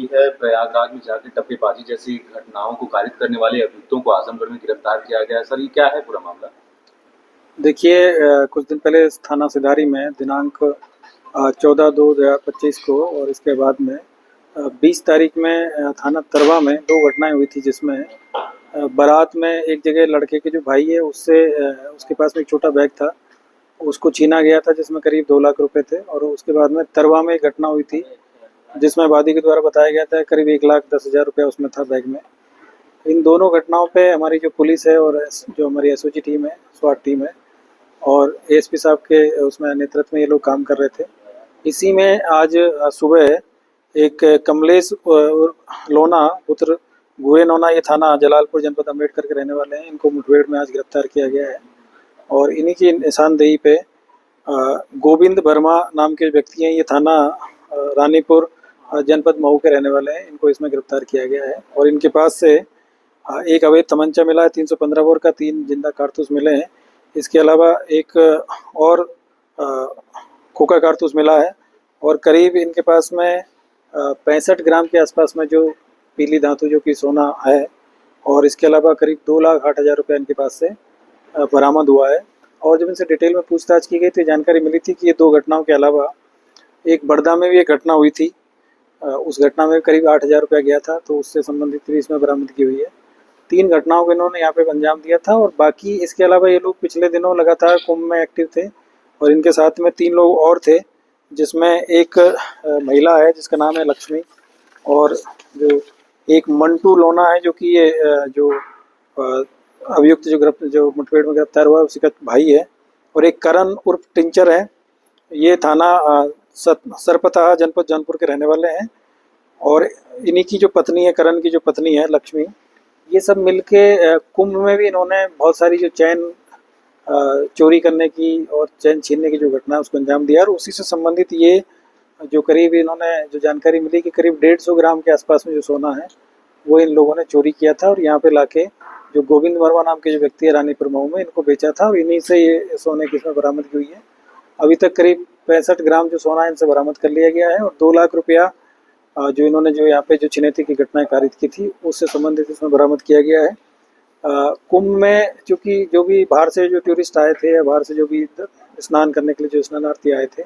की है। प्रयागराज में जाके टप्पेबाजी जैसी घटनाओं को कारित करने वाले अभियुक्तों को आजमगढ़ में गिरफ्तार किया गया है। सर, ये क्या है पूरा मामला? देखिए, कुछ दिन पहले थाना सिधारी में दिनांक 14/2/2025 को और इसके बाद में 20 तारीख में थाना तरवा में दो घटनाएं हुई थी, जिसमें बारात में एक जगह लड़के के जो भाई है उससे उसके पास में एक छोटा बैग था, उसको छीना गया था जिसमें करीब 2 लाख रुपए थे। और उसके बाद में तरवा में एक घटना हुई थी जिसमें वादी के द्वारा बताया गया था करीब 1,10,000 रुपया उसमें था बैग में। इन दोनों घटनाओं पे हमारी जो पुलिस है और जो हमारी एसओजी टीम है, स्वाट टीम है, और एएसपी साहब के उसमें नेतृत्व में ये लोग काम कर रहे थे। इसी में आज सुबह एक कमलेश लोना पुत्र गुहे नोना, ये थाना जलालपुर जनपद अम्बेडकर के रहने वाले हैं, इनको मुठभेड़ में आज गिरफ्तार किया गया है। और इन्हीं की निशानदेही पे गोविंद वर्मा नाम के व्यक्ति हैं, ये थाना रानीपुर जनपद मऊ के रहने वाले हैं, इनको इसमें गिरफ्तार किया गया है। और इनके पास से एक अवैध तमंचा मिला है 315 बोर का, 3 जिंदा कारतूस मिले हैं। इसके अलावा एक और खोखा कारतूस मिला है और करीब इनके पास में 65 ग्राम के आसपास में जो पीली धातु जो कि सोना है। और इसके अलावा करीब 2,08,000 रुपये इनके पास से बरामद हुआ है। और जब इनसे डिटेल में पूछताछ की गई तो जानकारी मिली थी कि ये दो घटनाओं के अलावा एक बड़दा में भी एक घटना हुई थी, उस घटना में करीब 8,000 रुपया गया था, तो उससे संबंधित भी इसमें बरामदगी हुई है। 3 घटनाओं को इन्होंने यहाँ पे अंजाम दिया था। और बाकी इसके अलावा ये लोग पिछले दिनों लगातार कुंभ में एक्टिव थे और इनके साथ में 3 लोग और थे, जिसमें एक महिला है जिसका नाम है लक्ष्मी, और जो एक मंटू लोना है जो कि ये जो अभियुक्त जो मुठभेड़ में गिरफ्तार हुआ है उसी का भाई है। और एक करण उर्फ टिंचर है, ये थाना सरपताहा जनपद जौनपुर के रहने वाले हैं। और इन्हीं की जो पत्नी है, करण की जो पत्नी है लक्ष्मी, ये सब मिलके कुंभ में भी इन्होंने बहुत सारी जो चैन चोरी करने की और चैन छीनने की जो घटना है उसको अंजाम दिया। और उसी से संबंधित ये जो करीब इन्होंने जो जानकारी मिली कि करीब 150 ग्राम के आसपास में जो सोना है वो इन लोगों ने चोरी किया था और यहाँ पे लाके जो गोविंद वर्मा नाम के जो व्यक्ति है रानीपुर मऊ में, इनको बेचा था और इन्हीं से ये सोने की इसमें बरामदगी हुई है। अभी तक करीब 65 ग्राम जो सोना इनसे बरामद कर लिया गया है और 2 लाख रुपया जो इन्होंने जो यहाँ पे जो छिनैती की घटनाएं कारित की थी उससे संबंधित इसमें बरामद किया गया है। कुंभ में चूँकि जो भी बाहर से जो टूरिस्ट आए थे या बाहर से जो भी स्नान करने के लिए जो स्नानार्थी आए थे,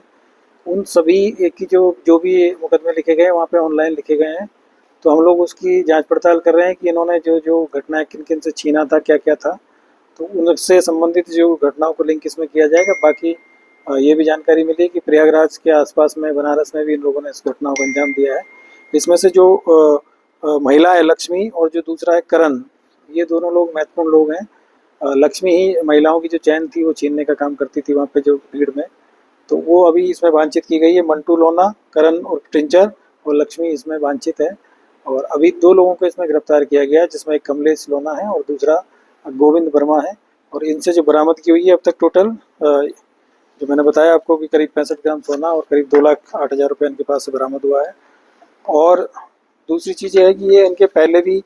उन सभी की जो भी मुकदमे लिखे गए वहाँ पे ऑनलाइन लिखे गए हैं। तो हम लोग उसकी जांच पड़ताल कर रहे हैं कि इन्होंने जो जो घटनाएं किन किन से छीना था, क्या क्या था, तो उनसे संबंधित जो घटनाओं को लिंक इसमें किया जाएगा। बाकी ये भी जानकारी मिली कि प्रयागराज के आसपास में बनारस में भी इन लोगों ने इस घटनाओं को अंजाम दिया है। इसमें से जो महिला है लक्ष्मी और जो दूसरा है करण, ये दोनों लोग महत्वपूर्ण लोग हैं। लक्ष्मी ही महिलाओं की जो चैन थी वो छीनने का काम करती थी वहाँ पे जो भीड़ में, तो वो अभी इसमें वांछित की गई है। मंटू लोना, करण और टिंचर और लक्ष्मी इसमें वांछित है। और अभी 2 लोगों को इसमें गिरफ्तार किया गया है, जिसमें एक कमलेश लोना है और दूसरा गोविंद वर्मा है। और इनसे जो बरामदगी हुई है अब तक टोटल जो मैंने बताया आपको कि करीब 65 ग्राम सोना और करीब 2,08,000 रुपये इनके पास से बरामद हुआ है। और दूसरी चीज़ ये है कि ये इनके पहले भी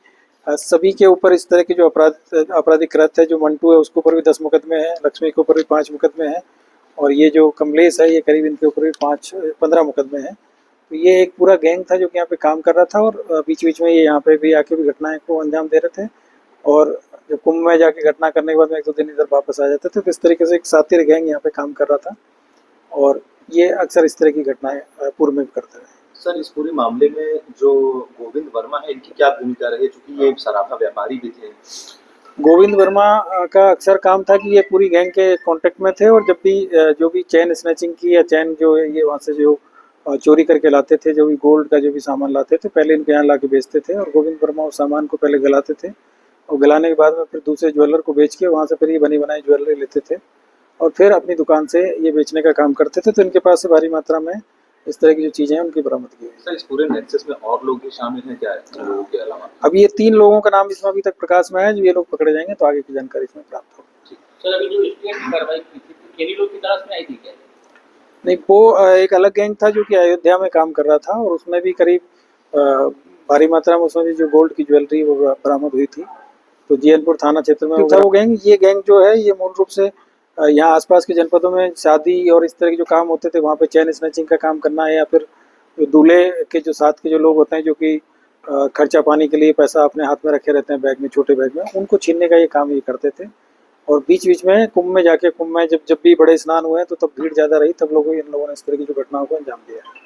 सभी के ऊपर इस तरह के जो आपराधिक कृत्य है, जो मंटू है उसके ऊपर भी 10 मुकदमे हैं, लक्ष्मी के ऊपर भी 5 मुकदमे हैं और ये जो कमलेश है ये करीब इनके ऊपर भी 15 मुकदमे हैं। तो ये एक पूरा गैंग था जो कि यहाँ पे काम कर रहा था और बीच बीच में ये यहाँ पे भी आके भी घटनाएं को अंजाम दे रहे थे। और जब कुंभ में जाके घटना करने के बाद में 1-2 दिन इधर वापस आ जाते थे। तो इस तरीके से एक सातिर गैंग यहाँ पे काम कर रहा था और ये अक्सर इस तरह की घटनाएं पूर्व में भी करते रहे। सर, इस पूरे मामले में जो गोविंद वर्मा है, इनकी क्या भूमिका रही है? चूँकि ये सराफा व्यापारी भी थे। गोविंद वर्मा का अक्सर काम था कि ये पूरी गैंग के कांटेक्ट में थे और जब भी जो भी चैन स्नैचिंग की या चैन जो है ये वहाँ से जो चोरी करके लाते थे, जो भी गोल्ड का जो भी सामान लाते थे पहले इनके यहाँ ला के बेचते थे। और गोविंद वर्मा उस सामान को पहले गलाते थे और गलाने के बाद में फिर दूसरे ज्वेलर को बेच के वहाँ से फिर ये बनी बनाई ज्वेलरी लेते थे और फिर अपनी दुकान से ये बेचने का काम करते थे। तो इनके पास से भारी मात्रा में इस तरह की जो चीज़ें हैं उनकी बरामदगी हुई। सर, इस पूरे नेक्सस में और लोग भी शामिल हैं क्या, इन लोगों के अलावा? अब ये 3 लोगों का नाम इसमें अभी तक प्रकाश में है, जो ये लोग पकड़े जाएंगे तो आगे की जानकारी इसमें प्राप्त होगी। सर, अभी जो स्टेट की कार्रवाई की थी तो किन्हीं लोग की तलाश में आई थी क्या? नहीं, वो एक अलग गैंग था जो कि अयोध्या में काम कर रहा था और उसमें भी करीब भारी मात्रा में उसमें भी जो गोल्ड की ज्वेलरी वो बरामद हुई थी। तो जीएनपुर थाना क्षेत्र में था वो गैंग। ये गैंग जो है ये मूल रूप से यहाँ आसपास के जनपदों में शादी और इस तरह के जो काम होते थे वहाँ पे चैन स्नैचिंग का काम करना है या फिर जो दूल्हे के जो साथ के जो लोग होते हैं, जो कि खर्चा पानी के लिए पैसा अपने हाथ में रखे रहते हैं बैग में, छोटे बैग में, उनको छीनने का ये काम ये करते थे। और बीच-बीच में कुंभ में जाके, कुंभ में जब भी बड़े स्नान हुए हैं तो तब भीड़ ज़्यादा रही, तब इन लोगों ने इस तरह की जो घटनाओं को अंजाम दिया है।